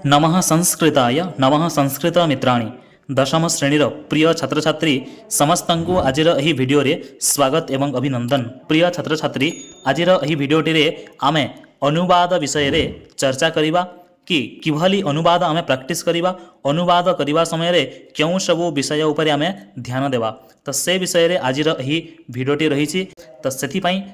नमः संस्कृताय नमः संस्कृत मित्राणि दशम श्रेणीर प्रिय छात्र छात्री समस्त को आज यही भिडियो स्वागत एवं अभिनंदन। प्रिय छात्र छात्री आज यही भिडियोटी आमे अनुवाद विषय रे चर्चा करिबा कि किभली अनुवाद आमे प्रैक्टिस करिबा, अनुवाद करिबा समय रे क्यों सबु विषय उपरे आमे ध्यान देवा। तो से विषय रे आज यही भिडियोटी रही। तो से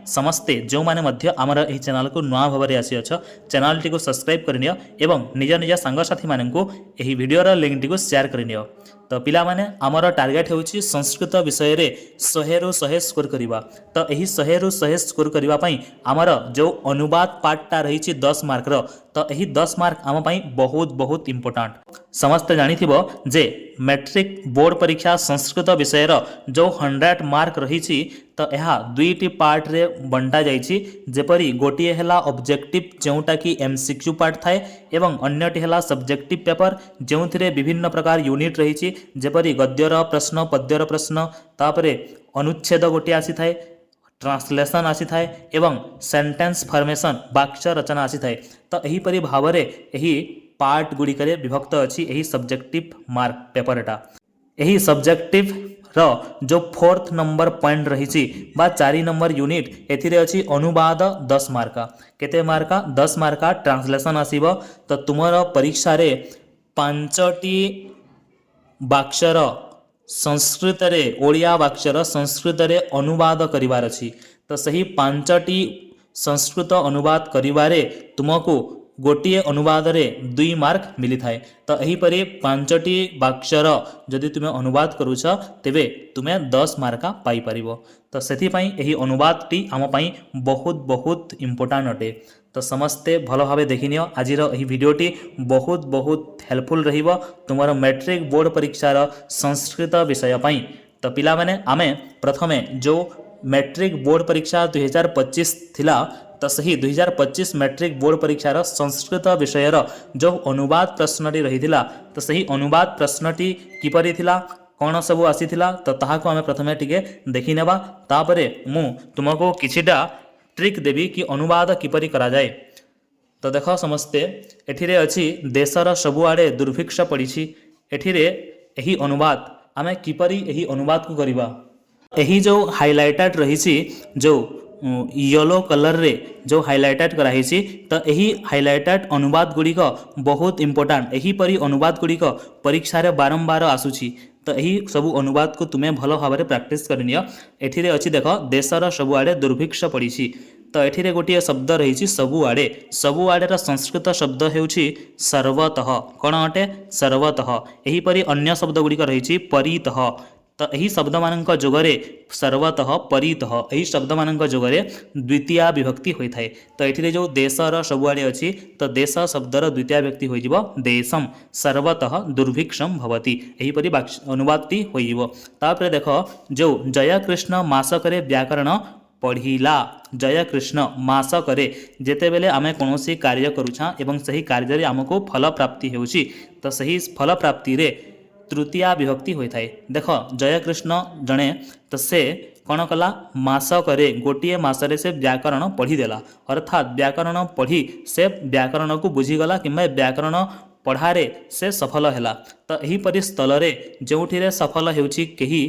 समस्ते जो माने मध्य आमर यही चैनल को नुआ भाव में आसी अच्छ चैनल टी को सब्सक्राइब करनियो एवं निज निज सांगसाथी मानन को यही भिडियोर लिंक टी को शेयर करनियो। तो पिला माने आमर टार्गेट होउची संस्कृत विषय रे 100 रु 100 स्कोर करिबा। तो यही 100 रु 100 स्कोर करिबा पई आमर जो अनुवाद पार्टटा रही 10 मार्क रो, तो यही 10 मार्क आम पई बहुत बहुत इंपोर्टेंट। समस्त जानिथिबो जे मैट्रिक बोर्ड परीक्षा संस्कृत विषय रो जो 100 मार्क रही तो यह दुईटी पार्ट रे बंटा जाइछि। जेपरी गोटिए हेला ऑब्जेक्टिव जोटा कि एमसीक्यू पार्ट थाए एवं अन्यटी हेला सब्जेक्टिव पेपर जोंथिरे विभिन्न प्रकार यूनिट रही जेपरी गद्यर प्रश्न, पद्यर प्रश्न, तापरे अनुच्छेद गोटे आसी थाए, ट्रांसलेशन आसी थाए एवं सेंटेंस फॉर्मेशन वाक्य रचना आसी थाए। तो यही परि भावरे यही पार्ट गुड़िकरे विभक्त अछि यही सब्जेक्टिव मार्क पेपरटा। यही सब्जेक्टिव रो जो 4th नंबर पॉइंट रही बा 4 नंबर यूनिट एथिरे अछि अनुवाद 10 मार्का। केते मार्का? 10 मार्का ट्रांसलेशन आसीबो। तो तुमर परीक्षा रे 5टी वाक्यर संस्कृत रे ओडिया वाक्यर संस्कृत रे अनुवाद करिवार अछि। तो सही 5टी संस्कृत अनुवाद करिवारे तुमको गोटिए अनुवाद रे 2 मार्क मिली थाए। तो यही परि 5टी वाक्यर जदि तुमे अनुवाद करूछ तेबे तुमे 10 मार्का पाई परिबो। तो सेथि पई यही अनुवाद टी आम पई बहुत बहुत इंपोर्टेंट अटे। तो समस्ते भल भाव देखिनियो आजिर यही भिडियोटी बहुत बहुत हेल्पफुल रहिबो तुमर मैट्रिक बोर्ड परीक्षार संस्कृत विषय पई। तो पिला माने आमे प्रथमे जो मैट्रिक बोर्ड परीक्षा 2025 थिला, तो सही 2025 मैट्रिक बोर्ड परीक्षार संस्कृत विषयर जो अनुवाद प्रश्नटी रही थिला, तो सही अनुवाद प्रश्नटी किपरि थिला, कौन सब आसीथिला, तो ताहाको आमे प्रथमे टिके देखि नेबा। तापरे मु तुमको किछिटा ट्रिक देबी कि अनुवाद किपरि करा जाए। तो देखो समस्ते एठिरे अछि देशर सबुआडे दुर्भिक्ष पड़िछि, एठिरे एही अनुवाद आमे किपरि एही अनुवाद को करिबा। एही जो हाइलाइटेड रही जो येलो कलर रे जो हाइलाइटेड कराई तो यही हाइलाइटेड अनुवाद गुड़िक बहुत इंपोर्टेंट। यही परी अनुवाद गुड़िक परीक्षा रे बारंबार आसुची। तो यही सबू अनुवाद को तुम्हें भल भाव में प्रैक्टिस करनियो। एठिरे अछि देख देशर सबुआडे दुर्भिक्ष पड़िछि। तो एठिरे गोटे शब्द रही सबुआडे, सबुआडे संस्कृत शब्द हेउछि सर्वतः। कौन अटे? सर्वतः। यही परी अन्य शब्द गुड़िक रही परितः। तो यही शब्द मानक जोगरे सर्वतः परितः यही शब्द मानक जोगरे द्वितीय विभक्ति होता है। तो ये जो देशर सबुआडे अच्छी तो देश शब्दर द्वितीय विभक्ति हो देशम, सर्वतः दुर्भिक्षम भवति। यहीपरि अनुवादटी हो। तापर देख जो जय कृष्ण मासकरे व्याकरण पढ़िला, जय कृष्ण मासकरे जेते बेले आमे कौनसी कार्य करूछा एवं सही कार्य आमको फल प्राप्ति होउछि, तो सही फल प्राप्ति रे तृतीय विभक्ति होता है। देख जय कृष्ण जड़े तो से कौन कला मासकरे गोटे मासरे से व्याकरण पढ़ीदेला, अर्थात व्याकरण पढ़ी से व्याकरण को बुझीगला कि व्याकरण पढ़ारे से सफल हैला। तो यही परि स्थल रे जोठिरे सफल हेउछि केही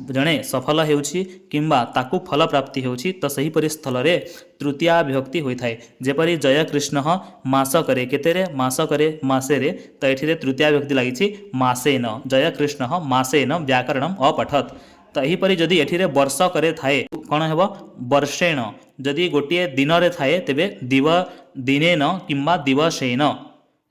जणे सफल हेउछि किंबा ताकू फल प्राप्ति हेउछि, तो सही परि स्थल रे तृतीय विभक्ति होता है। जेपरि जय कृष्ण मासकरे केतेरे मासकरे मासेरे, तो एठिरे तृतीय विभक्ति लागिछि मासेन, जय कृष्ण मासेन व्याकरणम अपठत। तो यहीपरि जदि एठिरे वर्ष करे थाए कौन हेबो वर्षेण, जदि गोटे दिन रे थाए तेबे दिव दिनेन किंबा दिवसेन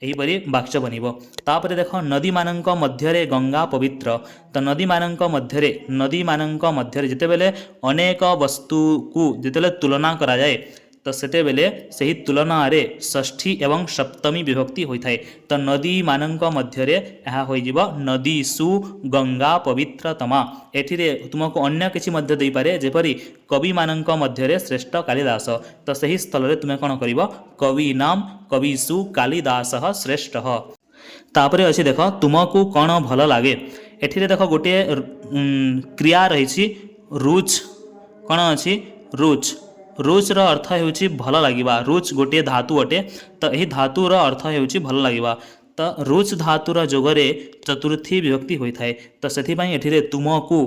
यहीपरि वाक्य बनिबो। तापर देख नदी मानक मध्यरे गंगा पवित्र। तो नदी मानक मध्यरे जेतेबेले अनेक वस्तु को जेतेबेले तुलना करा जाए तो सेतेबेले सही तुलना रे षष्ठी एवं सप्तमी विभक्ति होता है। तो नदी मानक मध्यरे यह होइजिबो नदीसु गंगा पवित्रतमा। एठिरे तुमको अन्य किछि मध्य देई पारे जेपरि कवि मानक मध्यरे श्रेष्ठ कालिदास। तो सही स्थल रे तुमे कोन करिवो कवि नाम कविसु कालिदासः श्रेष्ठः। तापरे अछि देख तुमको कौन भल लागे। एठिरे देख गोटे क्रिया रही रुच। कौन अछि रुच? रुच रो अर्थ हेउछि भल लागिबा। रुच गोटे धातु अटे। तो यही धातुर अर्थ हेउछि भल लागिबा। ତ ରୁଚ୍ धातुर जोगरे चतुर्थी विभक्ति होता है तो से एठिरे तुमको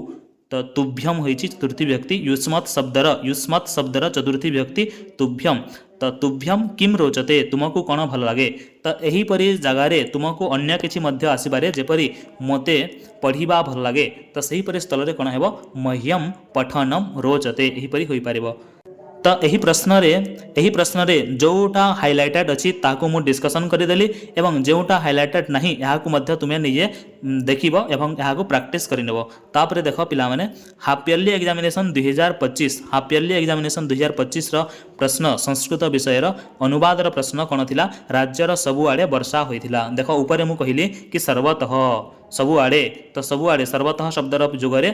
तो तुभ्यम होइछि चतुर्थी विभक्ति युष्मत् शब्दर चतुर्थी विभक्ति तुभ्यम तो तुभ्यम किम रोचते तुमको कौन भल लगे तो यहीपरि जगार तुमको अन्य किछि मध्य आसबारे जेपरि मते पढ़िबा भल लगे तो सहीपरि स्थल रे कौन हेबो मह्यम पठनम रोचते यहीपरि होई पारिबो। तो यही प्रश्न रे जोटा हाइलाइटेड अच्छी ताकू मु डिस्कशन करदेली एवं जोटा हाइलाइटेड नहीं यहाँ तुम्हें निजे देखिब एवं यहाँ प्रैक्टिस करनेब। तापर देख पिला माने हाफ इयरली एग्जामिनेशन 2025 रो प्रश्न संस्कृत विषय अनुवाद प्रश्न कौन थिला राज्यर सबुआड़े वर्षा होइथिला। देख ऊपर मु कहली कि सर्वतः सबुआड़े तो सबुआड़े सर्वतः शब्दर जोगरे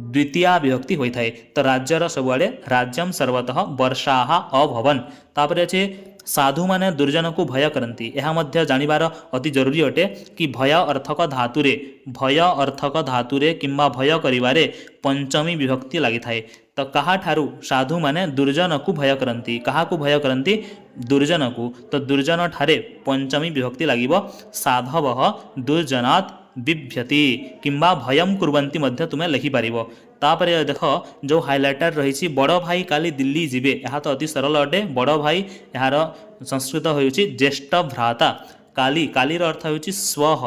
द्वितीया विभक्ति होता है तो राज्यर सबुआड़े राज्यम सर्वतः वर्षा अभवन। तापर अच्छे साधु माने दुर्जन को भय करती यह मध्य जानिबार अति जरूरी अटे कि भय अर्थक धातुरे किंबा भय करिवारे पंचमी विभक्ति लगी थाए तो कहा ठारू साधु माने दुर्जन को भय करती कहा को भय करती दुर्जन को तो दुर्जन ठारे पंचमी विभक्ति लगिबो साधवः दुर्जनात् बिभ्यति किंबा भयम कुर्वन्ति मध्य तुम्हें लिखि पारिबो। तापर देख जो हाइलाइटर रही बड़ भाई काली दिल्ली जीवे यह तो अति सरल अटे बड़ भाई यार संस्कृत होउछि ज्येष्ठ भ्राता काली कालीर अर्थ होउछि स्वः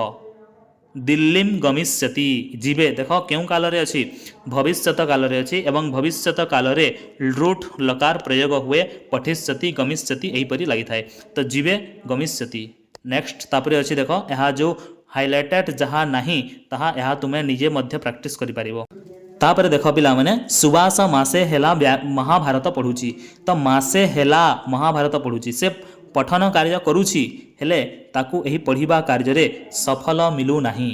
दिल्लीम गमिष्यति जीवे देख क्यों काल रे अछि भविष्यत काल रे अछि एवं भविष्यत काल रे रूट लकार प्रयोग हुए पठिष्यति गमिष्यति एहीपरि लागि थाए तो जीवे गमिष्यति। नेक्स्ट तापर अछि देख यहाँ जो हाइलाइटेड जहाँ नहीं ताहा यहाँ तुम्हें निजे मध्य प्रैक्टिस करि पारिबो। तापर देख पिला माने सुबास मासे हेला महाभारत पढ़ुची तो मासे हेला महाभारत पढ़ुची से पठन कार्य करुची हेले ताकू एही पढ़िबा कार्य रे सफल मिलू नहीं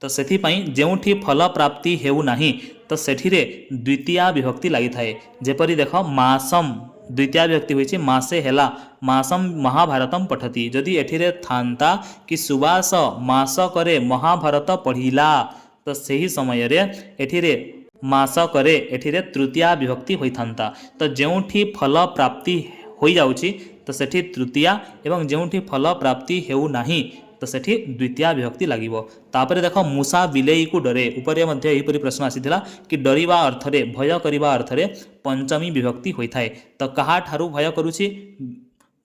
तो सेथिपाई जेउठी फल प्राप्ति हेउ नहीं तो सेठिरे द्वितीया विभक्ति लागि थाए जेपरि देख मासम द्वितीय विभक्ति होइछि मासे हेला मासम महाभारतम पठति जदि एठिरे थांता कि सुबास मास करे महाभारत पढ़िला तो सही समय रे एठिरे मास करे एठिरे तृतीया विभक्ति होइथांता तो जेउठी फल प्राप्ति होई जाउछि तो सेठी तृतीया एवं जेउठी फल प्राप्ति हेउ नाही तो सेठी द्वितीय विभक्ति लागिबो। तापर देख मूसा बिलेई को डरे ऊपर मध्य एहीपरि प्रश्न आसीथिला कि डरिबा अर्थ रे भय करिबा अर्थ रे पंचमी विभक्ति होइथाए तो कहा ठारू भय करूछि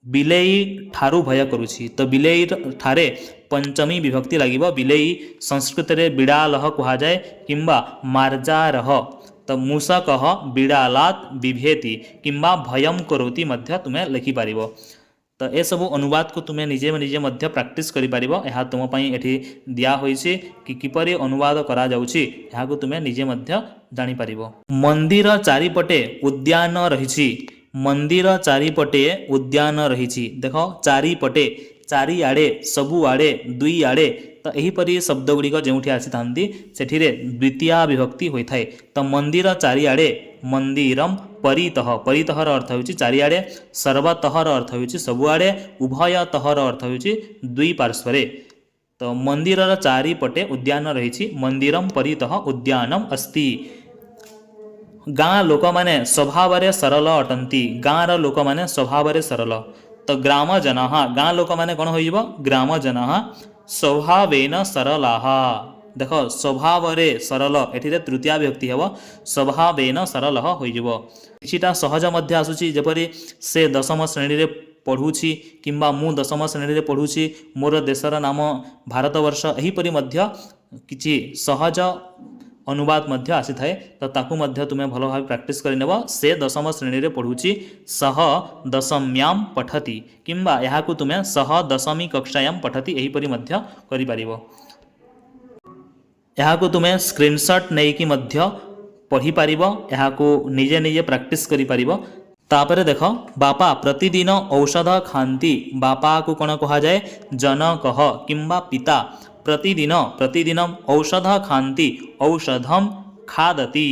बिलेई ठारू भय करूछि तो बिलेई ठारे पंचमी विभक्ति लागिबो बिलेई संस्कृत रे बिड़ालह कहा जाए किंबा मार्जारह तो मूषकः बिड़ालात् बिभेति किंबा भयम करोति मध्य तुम्हें लिखि पारिबो। तो ये सब अनुवाद को तुम्हें निजे मध्य प्रैक्टिस करि पारिबो। यह तुम पई एठी दिया होइछि कि किपरि अनुवाद करा जाउछि यह को तुम्हें निजे मध्य जानि पारिबो। मंदिर चारिपटे उद्यान रहिछि मंदिर चारिपटे उद्यान रहिछि देख चारिपटे चारिआड़े सबुआड़े दुई आड़े तो यहीपरि शब्द गुड़िक जोठी आसी था द्वितीय विभक्ति होता है तो मंदिर चारिआड़े मंदिरम परितः परितहर अर्थ होछि चारिआड़े सर्वतहर अर्थ होछि सबुआड़े उभयतहर अर्थ होछि दुई पार्श्वरे तो मंदिर चारिपटे उद्यान रही मंदिरम परितः उद्यानम अस्ति। गाँ लोक मैंने स्वभाव सरल अटंती गाँव लोक मैंने स्वभाव सरल तो ग्राम जना गाँ लोक मैंने कौन हो ग्राम जना स्वभावेन सरलाः देख स्वभाव सरल एठिरे तृतीय विभक्ति हेब स्वभावेन सरल होइजिबो। सहज मध्य आसुची जेपरि से दशम श्रेणी रे पढ़ुची किंबा मु दशम श्रेणी रे पढ़ुची मोर देशर नाम भारतवर्ष एहीपरि मध्य किछि सहज अनुवाद मध्य आसी थाए तो ताकू मध्य तुम्हें भल भाव प्रैक्टिस करनेब। से दशम श्रेणी रे पढ़ुची सह दशम्याम पठति किंबा यहाँ को तुम्हें सह दशमी कक्षायाम पठति एहीपरि मध्य करि पारिबो। यहाँ को तुम्हें स्क्रीनशॉट नहीं कि मध्य पढ़ी पारिबो यहाँ को निजे प्रैक्टिस करि पारिबो। तापर देख बापा प्रतिदिन औषध खाती बापा को कौन कहा जाए जनकः किंबा पिता प्रतिदिन प्रतिदिनम औषध खाती औषधम खादति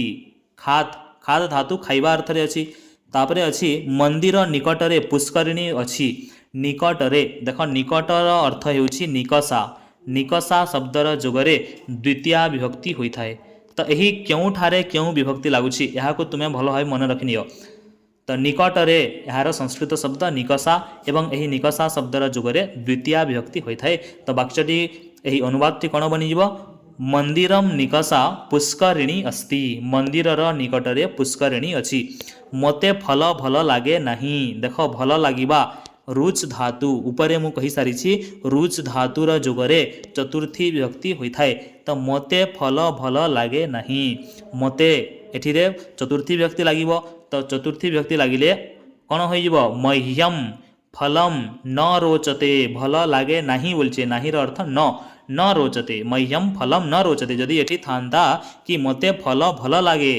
खाद खाद धातु खाइबा अर्थ रे अछि। तापरे अछि मंदिर निकटरे पुष्करिणी अछि निकटरे देख निकटर अर्थ हेउछि निकषा निकषा शब्दर जोगरे द्वितीय विभक्ति होइथाए तो यही क्यों ठारे क्यों विभक्ति लागुछि यहाँ को तुम्हें भल भाव मन रखिनियो। तो निकटरे यार संस्कृत शब्द निकषा एवं यही निकषा शब्दर जुगरे द्वितीय विभक्ति होता है। तो वाक्यटी यही अनुवादटी कौन बनिजिव मंदिरम निकषा पुष्करिणी अस्ति मंदिरर निकटरे पुष्करिणी अछि। मते फल भल लागे नहीं देख भल लागिबा रुच धातु उपरे मु कही सारी रुच धातुर जुगरे चतुर्थी विभक्ति होता है। तो मते फल भल लागे नहीं मते एठिरे चतुर्थी विभक्ति लागिबो। तो चतुर्थी विभक्ति लागिले कौन हो मह्यम फलम न रोचते भल लागे नहीं बोलचे नहीं अर्थ न रोचते मह्यम फलम न रोचते जदि एठी थांता कि मते फल भल लागे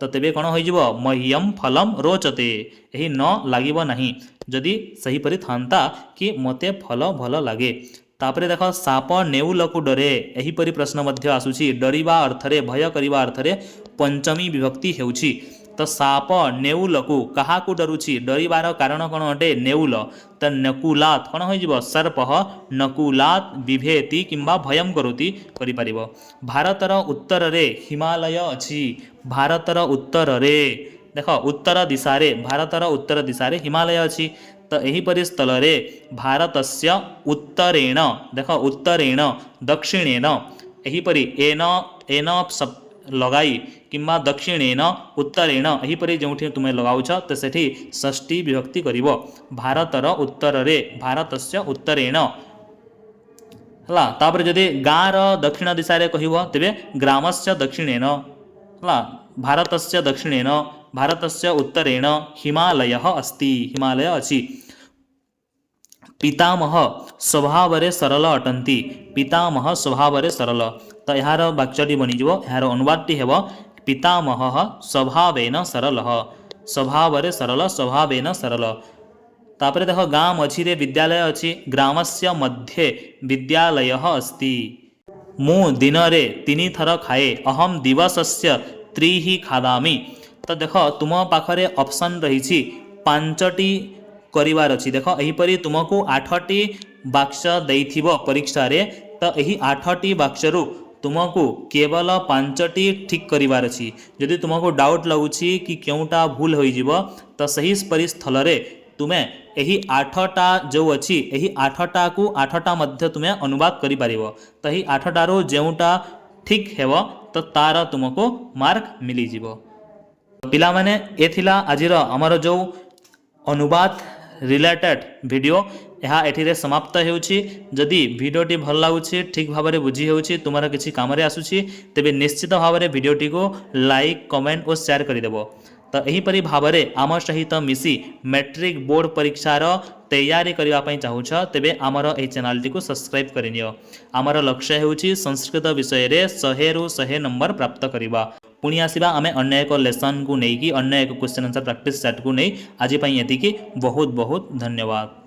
तो तेबे कौन हो मह्यम फलम रोचते यही न लागिब नहीं जदि सही परि थांता कि मते फल भल लागे। तापरे देख साप नेउलकु डरे यही परि प्रश्न मध्य आसुची डरिबा अर्थरे भय करिबा अर्थरे पंचमी विभक्ति हेउची। तो साप नेउलकु काहाकु डरुची डरिबार कारण कौन अटे नेउल तो नकुलात कौन हो सर्प नकुलात बिभेति किंबा भयम करोति करि परिबो। भारतर उत्तर रे हिमालय अछि भारतर उत्तर रे देख उत्तर दिशा रे भारतर उत्तर दिशा रे हिमालय अछि। तो यहीपरि स्थल रे भारतस्य उत्तरेण देख उत्तरेण दक्षिणेन यहीपरि एन एन लगाई किंबा दक्षिणेन उत्तरेण यहीपरि जो तुम्हें लगाउछ तो सेठी षष्ठी विभक्ति करिवो भारतर उत्तर रे भारतस्य उत्तरेण हला। तापर जदि गाँर दक्षिण दिशा रे कहिबो तेबे ग्रामस्य दक्षिणेन हला भारतस्य दक्षिणेन भारतस्य उत्तरेण हिमालयः अस्ति हिमालय अछि। पितामह स्वभाव रे सरल अटंती पितामह स्वभाव रे सरल। तो यार वाक्यटी बनिजिव यार अनुवादटी हेब पितामह स्वभावेन सरल स्वभाव रे सरल स्वभावेन सरल। तापरे देख गाँ मझिरे विद्यालय अछि ग्रामस्य मध्ये विद्यालयः अस्ति। मु दिन रे 3 थर खाए अहम दिवसस्य 3 खादामि। तो देख तुम पाखरे ऑप्शन रही 5टी करिवार अछि देख एहीपरि तुमको 8टी वाक्य देइथिबो परीक्षा रे। तो यही 8टी वाक्यरु तुमको केवल 5टी ठीक करिवार अछि। जदि तुमको डाउट लगुछि कि केउटा भूल होई जिवो तो सही परिस्थल रे तुमे यही 8टा जो अछि यही 8टा को 8टा मध्य तुमे अनुवाद करि परिबो। तो यही 8टारो जेउटा ठीक हेबो तो तार तुमको मार्क मिली जिवो। पिला माने ए थिला आजिर हमर जो अनुवाद रिलेटेड वीडियो यह एठिरे समाप्त हेउछि। जदि वीडियोटी भल लागुछि ठीक भाव में बुझी हेउछि तुमर किछि काम रे आसुछि तेबे निश्चित भाव में वीडियोटी को लाइक कमेंट और शेयर करिदेबो। तो एहीपरि भाव में आम सहित मिसी मैट्रिक बोर्ड परीक्षार तैयारी करबा पई चाहूछ तेबे आमर एही चैनल को सब्सक्राइब करिनियो। आमर लक्ष्य हेउछि संस्कृत विषय रे 100 रु 100 नंबर प्राप्त करिबा। पुणी आसिबा आमे अन्य एक लेसन को नहीं कि अन्य एक क्वेश्चन आंसर प्रैक्टिस सेट को नहीं। आज पई एतिकी बहुत बहुत धन्यवाद।